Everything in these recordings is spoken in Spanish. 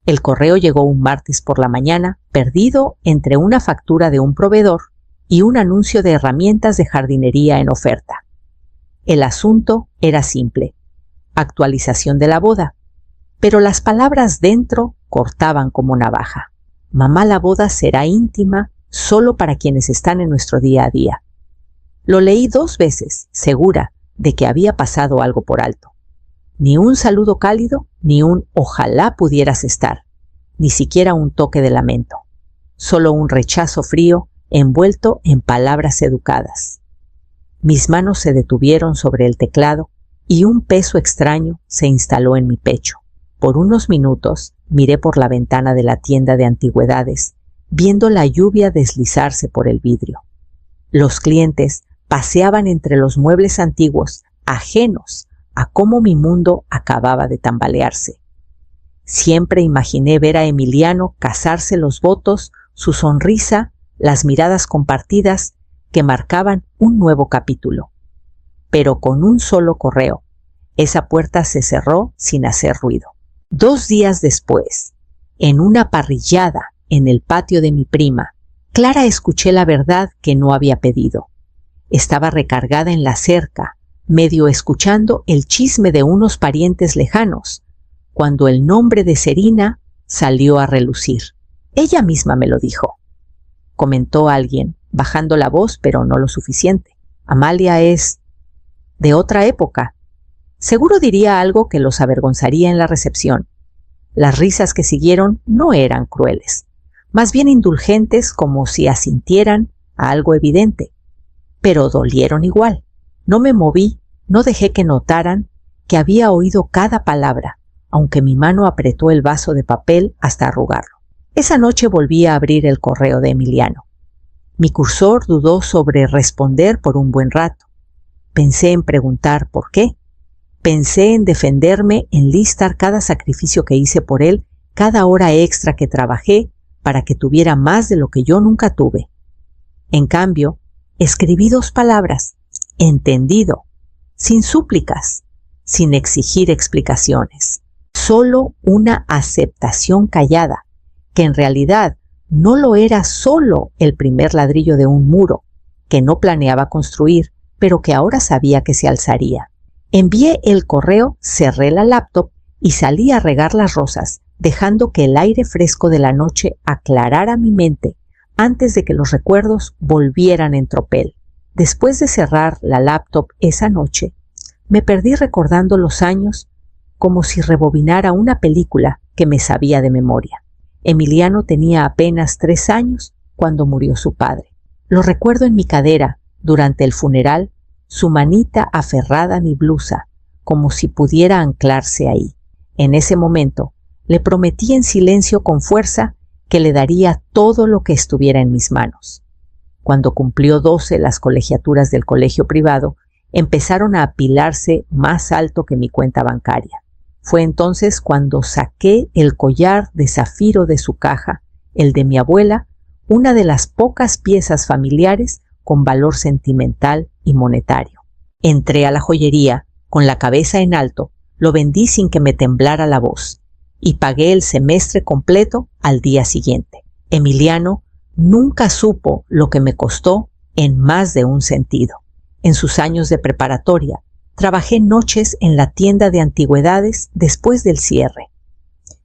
El correo llegó un martes por la mañana, perdido entre una factura de un proveedor y un anuncio de herramientas de jardinería en oferta. El asunto era simple: actualización de la boda, pero las palabras dentro cortaban como navaja. Mamá, la boda será íntima solo para quienes están en nuestro día a día. Lo leí 2 veces, segura de que había pasado algo por alto. Ni un saludo cálido, ni un ojalá pudieras estar, ni siquiera un toque de lamento. Solo un rechazo frío envuelto en palabras educadas. Mis manos se detuvieron sobre el teclado y un peso extraño se instaló en mi pecho. Por unos minutos miré por la ventana de la tienda de antigüedades, viendo la lluvia deslizarse por el vidrio. Los clientes paseaban entre los muebles antiguos, ajenos a cómo mi mundo acababa de tambalearse. Siempre imaginé ver a Emiliano cazarse los votos, su sonrisa, las miradas compartidas que marcaban un nuevo capítulo. Pero con un solo correo, esa puerta se cerró sin hacer ruido. 2 días después, en una parrillada en el patio de mi prima, Clara escuché la verdad que no había pedido. Estaba recargada en la cerca, medio escuchando el chisme de unos parientes lejanos, cuando el nombre de Serina salió a relucir. Ella misma me lo dijo. Comentó alguien, bajando la voz, pero no lo suficiente. Amalia es de otra época. Seguro diría algo que los avergonzaría en la recepción. Las risas que siguieron no eran crueles, más bien indulgentes, como si asintieran a algo evidente. Pero dolieron igual. No me moví, no dejé que notaran que había oído cada palabra, aunque mi mano apretó el vaso de papel hasta arrugarlo. Esa noche volví a abrir el correo de Emiliano. Mi cursor dudó sobre responder por un buen rato. Pensé en preguntar por qué. Pensé en defenderme, en listar cada sacrificio que hice por él, cada hora extra que trabajé para que tuviera más de lo que yo nunca tuve. En cambio, escribí 2 palabras: entendido, sin súplicas, sin exigir explicaciones. Solo una aceptación callada, que en realidad no lo era solo el primer ladrillo de un muro, que no planeaba construir, pero que ahora sabía que se alzaría. Envié el correo, cerré la laptop y salí a regar las rosas, dejando que el aire fresco de la noche aclarara mi mente antes de que los recuerdos volvieran en tropel. Después de cerrar la laptop esa noche, me perdí recordando los años como si rebobinara una película que me sabía de memoria. Emiliano tenía apenas 3 años cuando murió su padre. Lo recuerdo en mi cadera, durante el funeral, su manita aferrada a mi blusa, como si pudiera anclarse ahí. En ese momento, le prometí en silencio con fuerza que le daría todo lo que estuviera en mis manos. Cuando cumplió 12, las colegiaturas del colegio privado empezaron a apilarse más alto que mi cuenta bancaria. Fue entonces cuando saqué el collar de zafiro de su caja, el de mi abuela, una de las pocas piezas familiares con valor sentimental y monetario. Entré a la joyería, con la cabeza en alto, lo vendí sin que me temblara la voz, y pagué el semestre completo al día siguiente. Emiliano nunca supo lo que me costó en más de un sentido. En sus años de preparatoria, trabajé noches en la tienda de antigüedades después del cierre.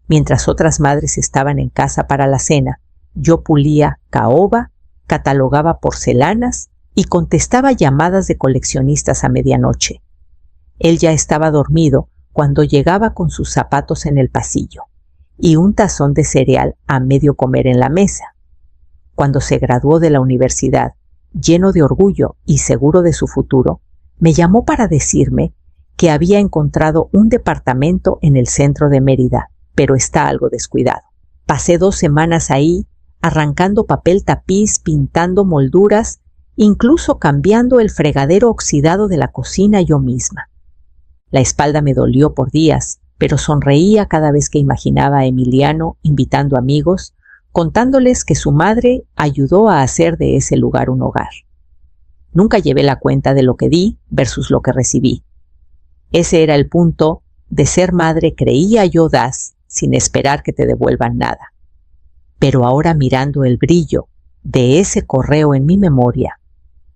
Mientras otras madres estaban en casa para la cena, yo pulía caoba, catalogaba porcelanas y contestaba llamadas de coleccionistas a medianoche. Él ya estaba dormido cuando llegaba con sus zapatos en el pasillo y un tazón de cereal a medio comer en la mesa. Cuando se graduó de la universidad, lleno de orgullo y seguro de su futuro, me llamó para decirme que había encontrado un departamento en el centro de Mérida, pero está algo descuidado. Pasé 2 semanas ahí, arrancando papel tapiz, pintando molduras, incluso cambiando el fregadero oxidado de la cocina yo misma. La espalda me dolió por días, pero sonreía cada vez que imaginaba a Emiliano invitando amigos, contándoles que su madre ayudó a hacer de ese lugar un hogar. Nunca llevé la cuenta de lo que di versus lo que recibí. Ese era el punto de ser madre, creía yo, sin esperar que te devuelvan nada. Pero ahora, mirando el brillo de ese correo en mi memoria,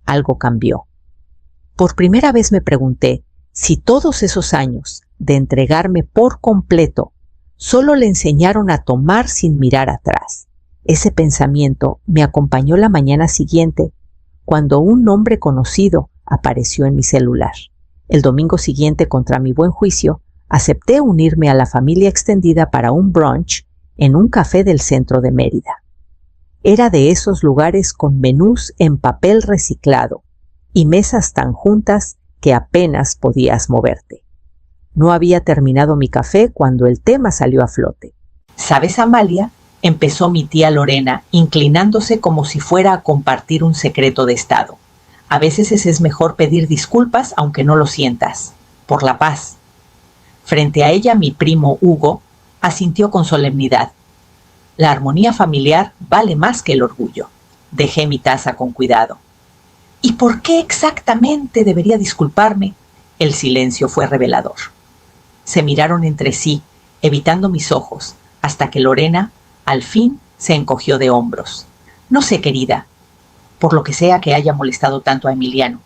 algo cambió. Por primera vez me pregunté si todos esos años de entregarme por completo solo le enseñaron a tomar sin mirar atrás. Ese pensamiento me acompañó la mañana siguiente, cuando un nombre conocido apareció en mi celular. El domingo siguiente, contra mi buen juicio, acepté unirme a la familia extendida para un brunch en un café del centro de Mérida. Era de esos lugares con menús en papel reciclado y mesas tan juntas que apenas podías moverte. No había terminado mi café cuando el tema salió a flote. ¿Sabes, Amalia?, empezó mi tía Lorena, inclinándose como si fuera a compartir un secreto de estado. A veces es mejor pedir disculpas aunque no lo sientas. Por la paz. Frente a ella, mi primo Hugo asintió con solemnidad. La armonía familiar vale más que el orgullo. Dejé mi taza con cuidado. ¿Y por qué exactamente debería disculparme? El silencio fue revelador. Se miraron entre sí, evitando mis ojos, hasta que Lorena, al fin, se encogió de hombros. No sé, querida, por lo que sea que haya molestado tanto a Emiliano.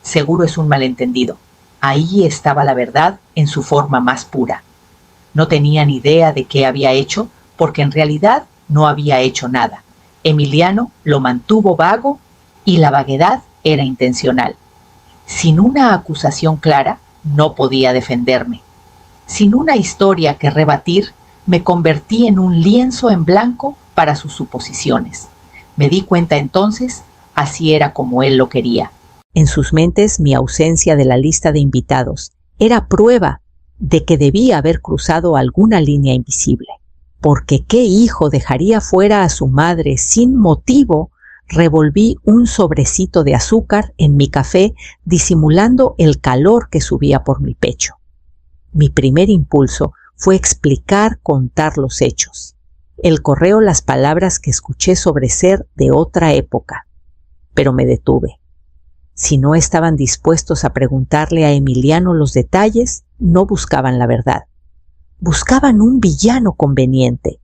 Seguro es un malentendido. Ahí estaba la verdad en su forma más pura. No tenía ni idea de qué había hecho, porque en realidad no había hecho nada. Emiliano lo mantuvo vago y la vaguedad era intencional. Sin una acusación clara, no podía defenderme. Sin una historia que rebatir, me convertí en un lienzo en blanco para sus suposiciones. Me di cuenta entonces, así era como él lo quería. En sus mentes, mi ausencia de la lista de invitados era prueba de que debía haber cruzado alguna línea invisible. Porque ¿qué hijo dejaría fuera a su madre sin motivo? Revolví un sobrecito de azúcar en mi café, disimulando el calor que subía por mi pecho. Mi primer impulso fue explicar, contar los hechos. El correo, las palabras que escuché sobre ser de otra época. Pero me detuve. Si no estaban dispuestos a preguntarle a Emiliano los detalles, no buscaban la verdad. Buscaban un villano conveniente.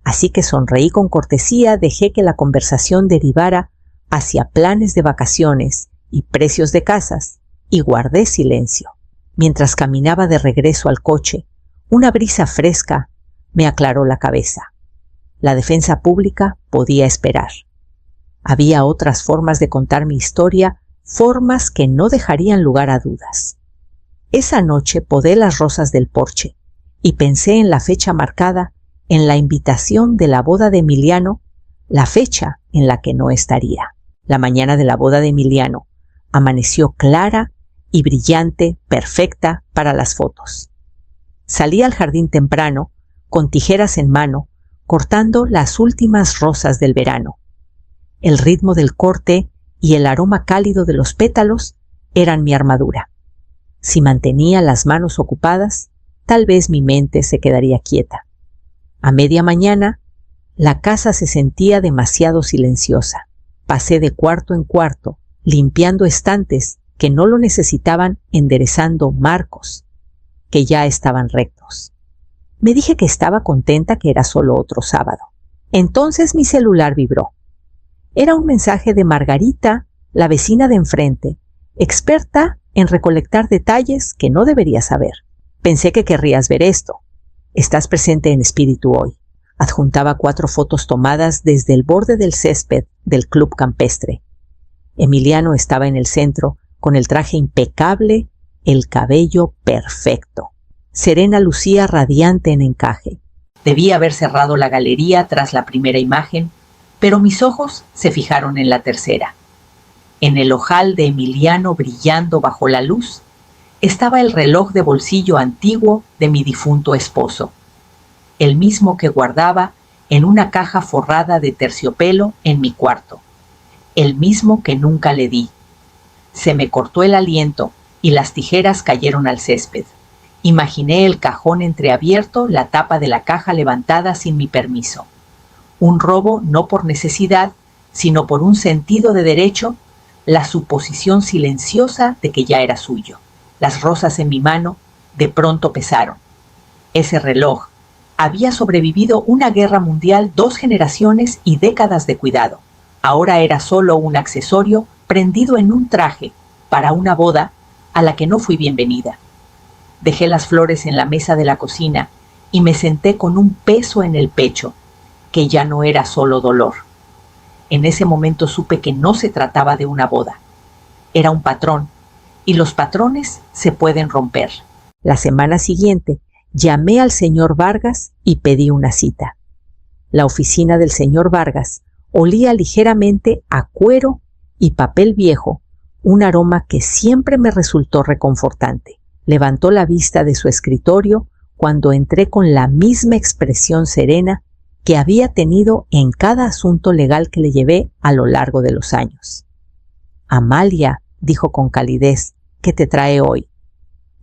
Así que sonreí con cortesía, dejé que la conversación derivara hacia planes de vacaciones y precios de casas, y guardé silencio. Mientras caminaba de regreso al coche, una brisa fresca me aclaró la cabeza. La defensa pública podía esperar. Había otras formas de contar mi historia, formas que no dejarían lugar a dudas. Esa noche podé las rosas del porche y pensé en la fecha marcada en la invitación de la boda de Emiliano, la fecha en la que no estaría. La mañana de la boda de Emiliano amaneció clara y brillante, perfecta para las fotos. Salí al jardín temprano, con tijeras en mano, cortando las últimas rosas del verano. El ritmo del corte y el aroma cálido de los pétalos eran mi armadura. Si mantenía las manos ocupadas, tal vez mi mente se quedaría quieta. A media mañana, la casa se sentía demasiado silenciosa. Pasé de cuarto en cuarto, limpiando estantes que no lo necesitaban, enderezando marcos que ya estaban rectos. Me dije que estaba contenta, que era solo otro sábado. Entonces mi celular vibró. Era un mensaje de Margarita, la vecina de enfrente, experta en recolectar detalles que no debería saber. Pensé que querrías ver esto. Estás presente en espíritu hoy. Adjuntaba 4 fotos tomadas desde el borde del césped del club campestre. Emiliano estaba en el centro, con el traje impecable, el cabello perfecto. Serena lucía radiante en encaje. Debí haber cerrado la galería tras la primera imagen, pero mis ojos se fijaron en la tercera. En el ojal de Emiliano, brillando bajo la luz, estaba el reloj de bolsillo antiguo de mi difunto esposo, el mismo que guardaba en una caja forrada de terciopelo en mi cuarto, el mismo que nunca le di. Se me cortó el aliento y las tijeras cayeron al césped. Imaginé el cajón entreabierto, la tapa de la caja levantada sin mi permiso. Un robo no por necesidad, sino por un sentido de derecho, la suposición silenciosa de que ya era suyo. Las rosas en mi mano de pronto pesaron. Ese reloj, Había sobrevivido una guerra mundial, 2 generaciones y décadas de cuidado. Ahora era solo un accesorio prendido en un traje para una boda a la que no fui bienvenida. Dejé las flores en la mesa de la cocina y me senté con un peso en el pecho, que ya no era solo dolor. En ese momento supe que no se trataba de una boda. Era un patrón, y los patrones se pueden romper. La semana siguiente, llamé al señor Vargas y pedí una cita. La oficina del señor Vargas olía ligeramente a cuero y papel viejo, un aroma que siempre me resultó reconfortante. Levantó la vista de su escritorio cuando entré con la misma expresión serena que había tenido en cada asunto legal que le llevé a lo largo de los años. «Amalia», dijo con calidez, «¿qué te trae hoy?».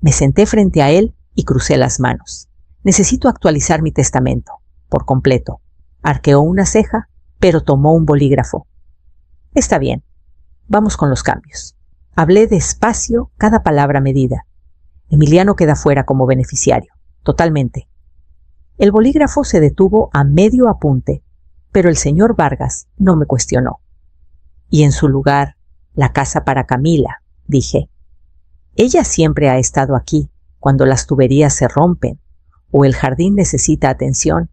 Me senté frente a él y crucé las manos. «Necesito actualizar mi testamento, por completo». Arqueó una ceja, pero tomó un bolígrafo. «Está bien, vamos con los cambios». Hablé despacio, cada palabra medida. Emiliano queda fuera como beneficiario, totalmente. El bolígrafo se detuvo a medio apunte, pero el señor Vargas no me cuestionó. «Y en su lugar, la casa para Camila», dije. «Ella siempre ha estado aquí cuando las tuberías se rompen o el jardín necesita atención.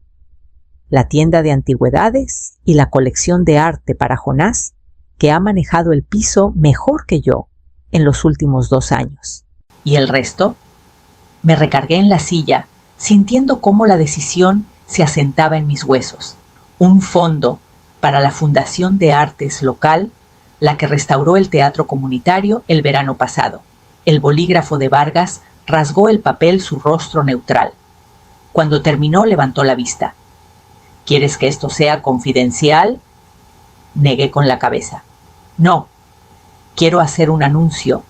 La tienda de antigüedades y la colección de arte para Jonás, que ha manejado el piso mejor que yo en los últimos 2 años. ¿Y el resto?». Me recargué en la silla, sintiendo cómo la decisión se asentaba en mis huesos. Un fondo para la Fundación de Artes local, la que restauró el teatro comunitario el verano pasado. El bolígrafo de Vargas rasgó el papel su rostro neutral. Cuando terminó, levantó la vista. «¿Quieres que esto sea confidencial?». Negué con la cabeza. «No, quiero hacer un anuncio,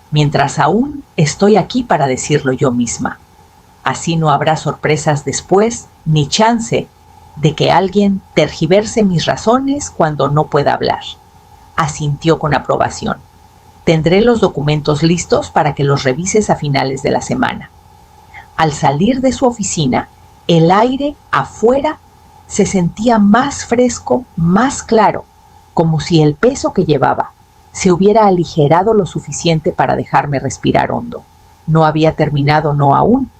mientras aún estoy aquí para decirlo yo misma. Así no habrá sorpresas después, ni chance de que alguien tergiverse mis razones cuando no pueda hablar». Asintió con aprobación. «Tendré los documentos listos para que los revises a finales de la semana». Al salir de su oficina, el aire afuera se sentía más fresco, más claro, como si el peso que llevaba se hubiera aligerado lo suficiente para dejarme respirar hondo. No había terminado, no aún,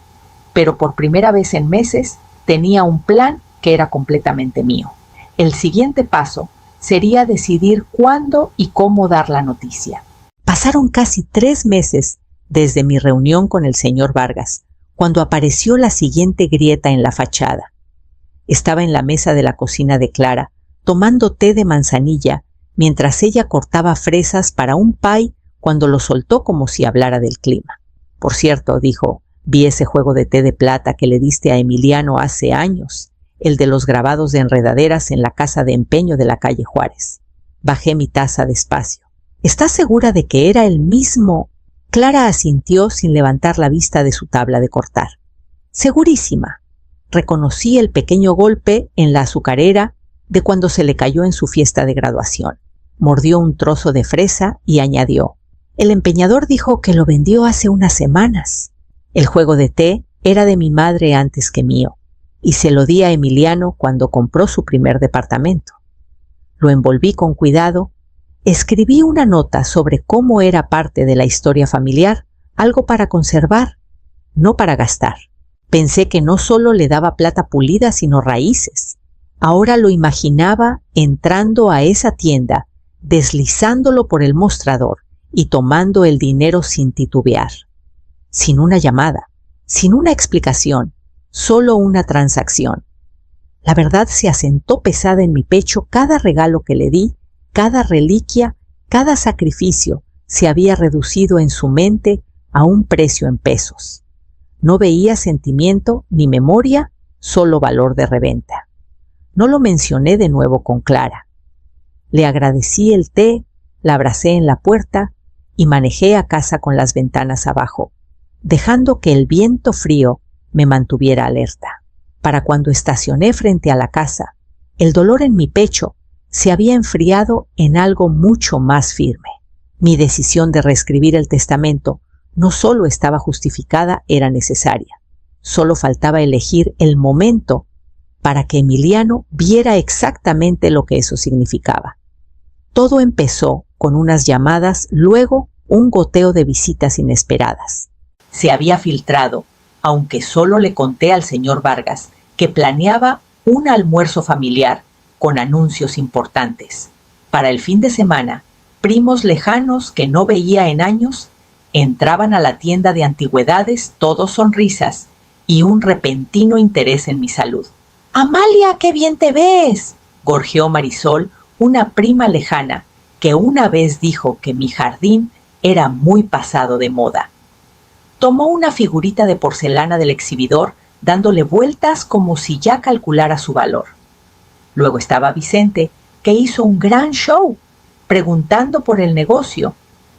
pero por primera vez en meses tenía un plan que era completamente mío. El siguiente paso sería decidir cuándo y cómo dar la noticia. Pasaron casi 3 meses desde mi reunión con el señor Vargas, cuando apareció la siguiente grieta en la fachada. Estaba en la mesa de la cocina de Clara, tomando té de manzanilla, mientras ella cortaba fresas para un pie cuando lo soltó como si hablara del clima. «Por cierto», dijo, «vi ese juego de té de plata que le diste a Emiliano hace años, el de los grabados de enredaderas en la casa de empeño de la calle Juárez». Bajé mi taza despacio. «¿Estás segura de que era el mismo?». Clara asintió sin levantar la vista de su tabla de cortar. «Segurísima». Reconocí el pequeño golpe en la azucarera de cuando se le cayó en su fiesta de graduación. Mordió un trozo de fresa y añadió: «El empeñador dijo que lo vendió hace unas semanas». El juego de té era de mi madre antes que mío, y se lo di a Emiliano cuando compró su primer departamento. Lo envolví con cuidado, escribí una nota sobre cómo era parte de la historia familiar, algo para conservar, no para gastar. Pensé que no solo le daba plata pulida, sino raíces. Ahora lo imaginaba entrando a esa tienda, deslizándolo por el mostrador y tomando el dinero sin titubear. Sin una llamada, sin una explicación, solo una transacción. La verdad se asentó pesada en mi pecho. Cada regalo que le di, cada reliquia, cada sacrificio se había reducido en su mente a un precio en pesos. No veía sentimiento ni memoria, solo valor de reventa. No lo mencioné de nuevo con Clara. Le agradecí el té, la abracé en la puerta y manejé a casa con las ventanas abajo, dejando que el viento frío me mantuviera alerta. Para cuando estacioné frente a la casa, el dolor en mi pecho se había enfriado en algo mucho más firme. Mi decisión de reescribir el testamento no solo estaba justificada, era necesaria. Solo faltaba elegir el momento para que Emiliano viera exactamente lo que eso significaba. Todo empezó con unas llamadas, luego un goteo de visitas inesperadas. Se había filtrado, aunque solo le conté al señor Vargas, que planeaba un almuerzo familiar con anuncios importantes. Para el fin de semana, primos lejanos que no veía en años entraban a la tienda de antigüedades todos sonrisas y un repentino interés en mi salud. «Amalia, qué bien te ves», gorjeó Marisol, una prima lejana, que una vez dijo que mi jardín era muy pasado de moda. Tomó una figurita de porcelana del exhibidor, dándole vueltas como si ya calculara su valor. Luego estaba Vicente, que hizo un gran show, preguntando por el negocio,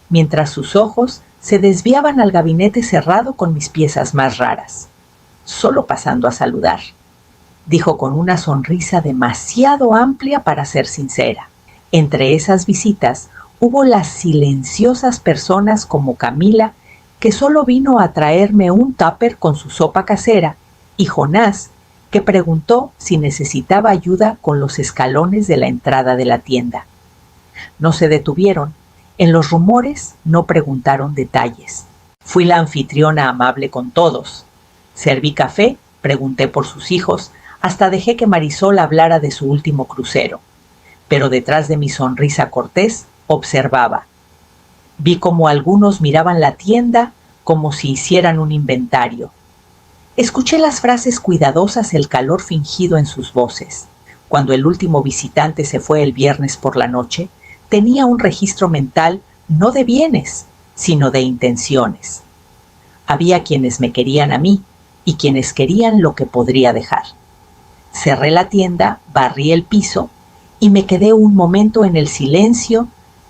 mientras sus ojos se desviaban al gabinete cerrado con mis piezas más raras. «Solo pasando a saludar», dijo con una sonrisa demasiado amplia para ser sincera. Entre esas visitas hubo las silenciosas personas como Camila, que solo vino a traerme un tupper con su sopa casera, y Jonás, que preguntó si necesitaba ayuda con los escalones de la entrada de la tienda. No se detuvieron. En los rumores no preguntaron detalles. Fui la anfitriona amable con todos. Serví café, pregunté por sus hijos, hasta dejé que Marisol hablara de su último crucero. Pero detrás de mi sonrisa cortés observaba. Vi como algunos miraban la tienda como si hicieran un inventario. Escuché las frases cuidadosas, el calor fingido en sus voces. Cuando el último visitante se fue el viernes por la noche, tenía un registro mental no de bienes, sino de intenciones. Había quienes me querían a mí y quienes querían lo que podría dejar. Cerré la tienda, barrí el piso y me quedé un momento en el silencio,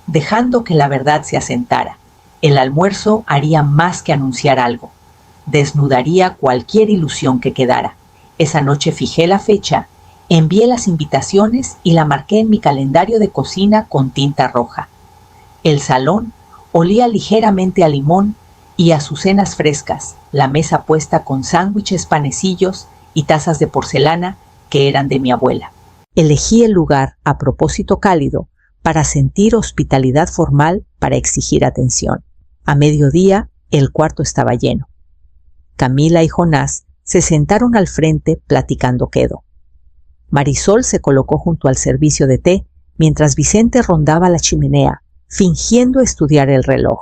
dejando que la verdad se asentara. El almuerzo haría más que anunciar algo. Desnudaría cualquier ilusión que quedara. Esa noche fijé la fecha, envié las invitaciones y la marqué en mi calendario de cocina con tinta roja. El salón olía ligeramente a limón y azucenas frescas, la mesa puesta con sándwiches, panecillos y tazas de porcelana que eran de mi abuela. Elegí el lugar a propósito cálido para sentir hospitalidad formal, para exigir atención. A mediodía el cuarto estaba lleno. Camila y Jonás se sentaron al frente platicando quedo. Marisol se colocó junto al servicio de té, mientras Vicente rondaba la chimenea, fingiendo estudiar el reloj.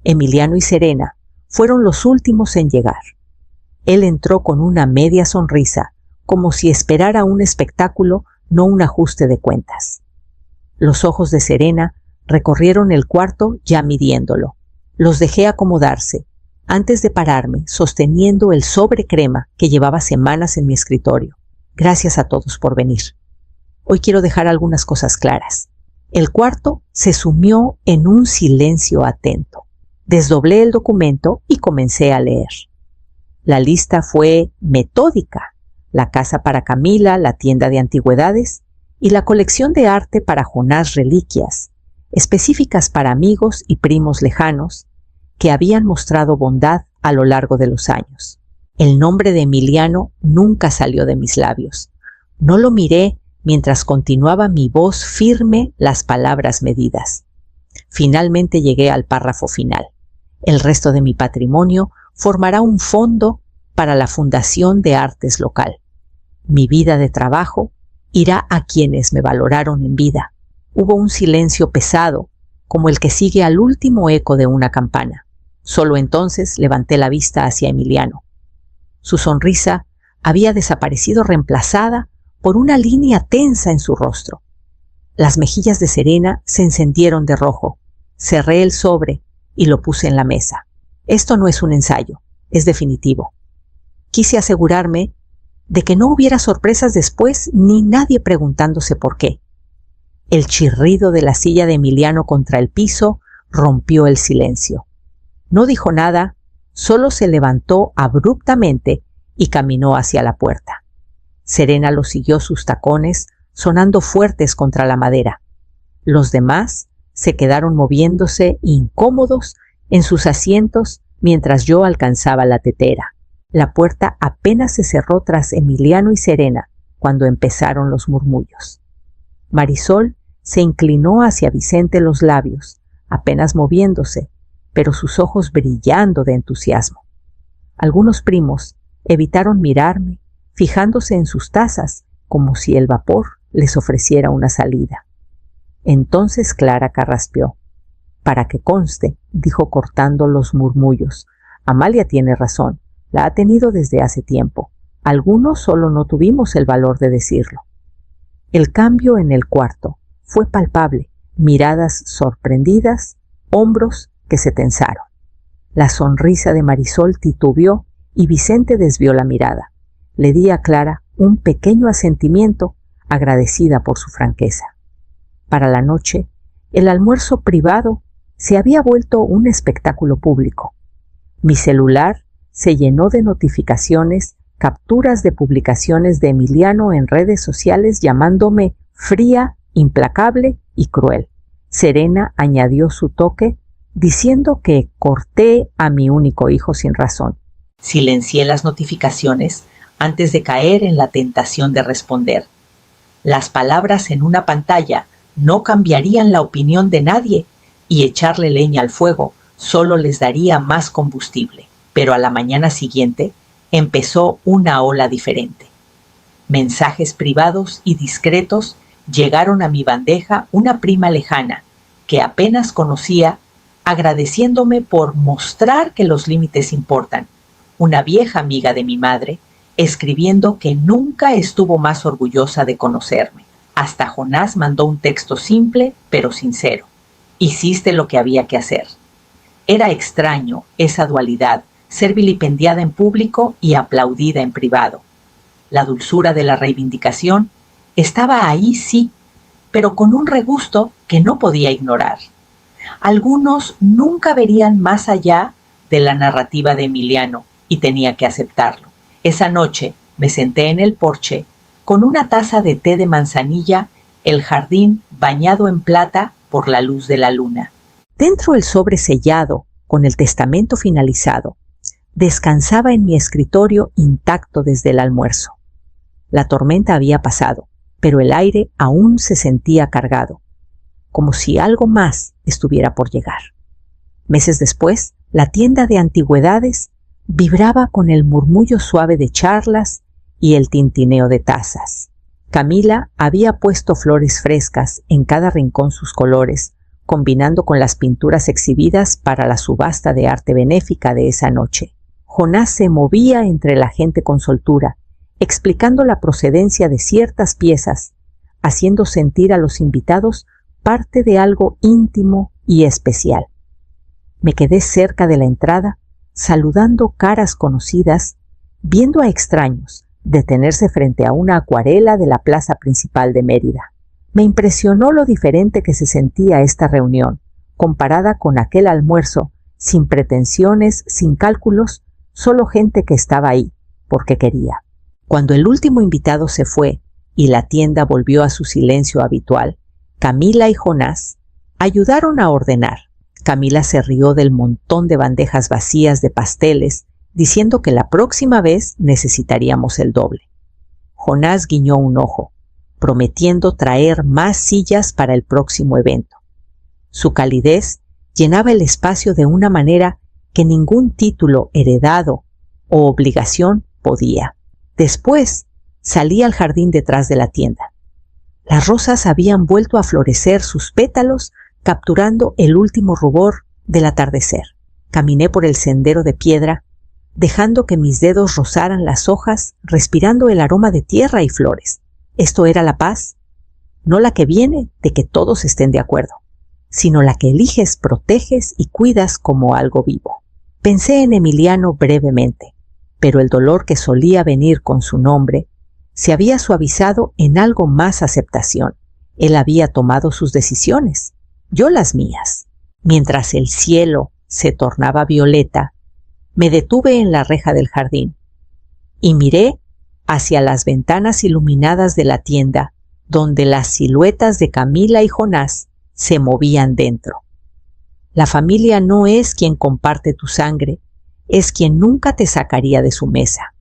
Emiliano y Serena fueron los últimos en llegar. Él entró con una media sonrisa, como si esperara un espectáculo, no un ajuste de cuentas. Los ojos de Serena recorrieron el cuarto ya midiéndolo. Los dejé acomodarse, antes de pararme, sosteniendo el sobre crema que llevaba semanas en mi escritorio. Gracias a todos por venir. Hoy quiero dejar algunas cosas claras. El cuarto se sumió en un silencio atento. Desdoblé el documento y comencé a leer. La lista fue metódica. La casa para Camila, la tienda de antigüedades y la colección de arte para Jonás, reliquias, específicas para amigos y primos lejanos que habían mostrado bondad a lo largo de los años. El nombre de Emiliano nunca salió de mis labios. No lo miré mientras continuaba mi voz firme, las palabras medidas. Finalmente llegué al párrafo final. El resto de mi patrimonio formará un fondo para la Fundación de Artes local. Mi vida de trabajo irá a quienes me valoraron en vida. Hubo un silencio pesado, como el que sigue al último eco de una campana. Solo entonces levanté la vista hacia Emiliano. Su sonrisa había desaparecido, reemplazada por una línea tensa en su rostro. Las mejillas de Serena se encendieron de rojo. Cerré el sobre y lo puse en la mesa. Esto no es un ensayo, es definitivo. Quise asegurarme de que no hubiera sorpresas después ni nadie preguntándose por qué. El chirrido de la silla de Emiliano contra el piso rompió el silencio. No dijo nada, solo se levantó abruptamente y caminó hacia la puerta. Serena lo siguió sus tacones, sonando fuertes contra la madera. Los demás se quedaron moviéndose incómodos en sus asientos mientras yo alcanzaba la tetera. La puerta apenas se cerró tras Emiliano y Serena cuando empezaron los murmullos. Marisol se inclinó hacia Vicente los labios, apenas moviéndose, pero sus ojos brillando de entusiasmo. Algunos primos evitaron mirarme, fijándose en sus tazas, como si el vapor les ofreciera una salida. Entonces Clara carraspeó. «Para que conste», dijo cortando los murmullos, «Amalia tiene razón, la ha tenido desde hace tiempo. Algunos solo no tuvimos el valor de decirlo». El cambio en el cuarto fue palpable, miradas sorprendidas, hombros que se tensaron. La sonrisa de Marisol titubeó y Vicente desvió la mirada. Le di a Clara un pequeño asentimiento, agradecida por su franqueza. Para la noche, el almuerzo privado se había vuelto un espectáculo público. Mi celular se llenó de notificaciones, capturas de publicaciones de Emiliano en redes sociales llamándome fría, implacable y cruel. Serena añadió su toque diciendo que corté a mi único hijo sin razón. Silencié las notificaciones antes de caer en la tentación de responder. Las palabras en una pantalla no cambiarían la opinión de nadie y echarle leña al fuego solo les daría más combustible. Pero a la mañana siguiente empezó una ola diferente. Mensajes privados y discretos llegaron a mi bandeja una prima lejana que apenas conocía, agradeciéndome por mostrar que los límites importan. Una vieja amiga de mi madre escribiendo que nunca estuvo más orgullosa de conocerme. Hasta Jonás mandó un texto simple pero sincero. Hiciste lo que había que hacer. Era extraño esa dualidad, ser vilipendiada en público y aplaudida en privado. La dulzura de la reivindicación estaba ahí, sí, pero con un regusto que no podía ignorar. Algunos nunca verían más allá de la narrativa de Emiliano y tenía que aceptarlo. Esa noche me senté en el porche con una taza de té de manzanilla, el jardín bañado en plata por la luz de la luna. Dentro el sobre sellado, con el testamento finalizado, descansaba en mi escritorio intacto desde el almuerzo. La tormenta había pasado, pero el aire aún se sentía cargado, como si algo más estuviera por llegar. Meses después, la tienda de antigüedades vibraba con el murmullo suave de charlas y el tintineo de tazas. Camila había puesto flores frescas en cada rincón sus colores, combinando con las pinturas exhibidas para la subasta de arte benéfica de esa noche. Jonás se movía entre la gente con soltura, explicando la procedencia de ciertas piezas, haciendo sentir a los invitados parte de algo íntimo y especial. Me quedé cerca de la entrada, saludando caras conocidas, viendo a extraños detenerse frente a una acuarela de la plaza principal de Mérida. Me impresionó lo diferente que se sentía esta reunión, comparada con aquel almuerzo, sin pretensiones, sin cálculos, solo gente que estaba ahí, porque quería. Cuando el último invitado se fue y la tienda volvió a su silencio habitual, Camila y Jonás ayudaron a ordenar. Camila se rió del montón de bandejas vacías de pasteles, diciendo que la próxima vez necesitaríamos el doble. Jonás guiñó un ojo, prometiendo traer más sillas para el próximo evento. Su calidez llenaba el espacio de una manera que ningún título heredado o obligación podía. Después salí al jardín detrás de la tienda. Las rosas habían vuelto a florecer sus pétalos, capturando el último rubor del atardecer. Caminé por el sendero de piedra, dejando que mis dedos rozaran las hojas, respirando el aroma de tierra y flores. Esto era la paz, no la que viene de que todos estén de acuerdo, sino la que eliges, proteges y cuidas como algo vivo. Pensé en Emiliano brevemente, pero el dolor que solía venir con su nombre se había suavizado en algo más aceptación. Él había tomado sus decisiones, yo las mías. Mientras el cielo se tornaba violeta, me detuve en la reja del jardín y miré hacia las ventanas iluminadas de la tienda, donde las siluetas de Camila y Jonás se movían dentro. La familia no es quien comparte tu sangre, es quien nunca te sacaría de su mesa.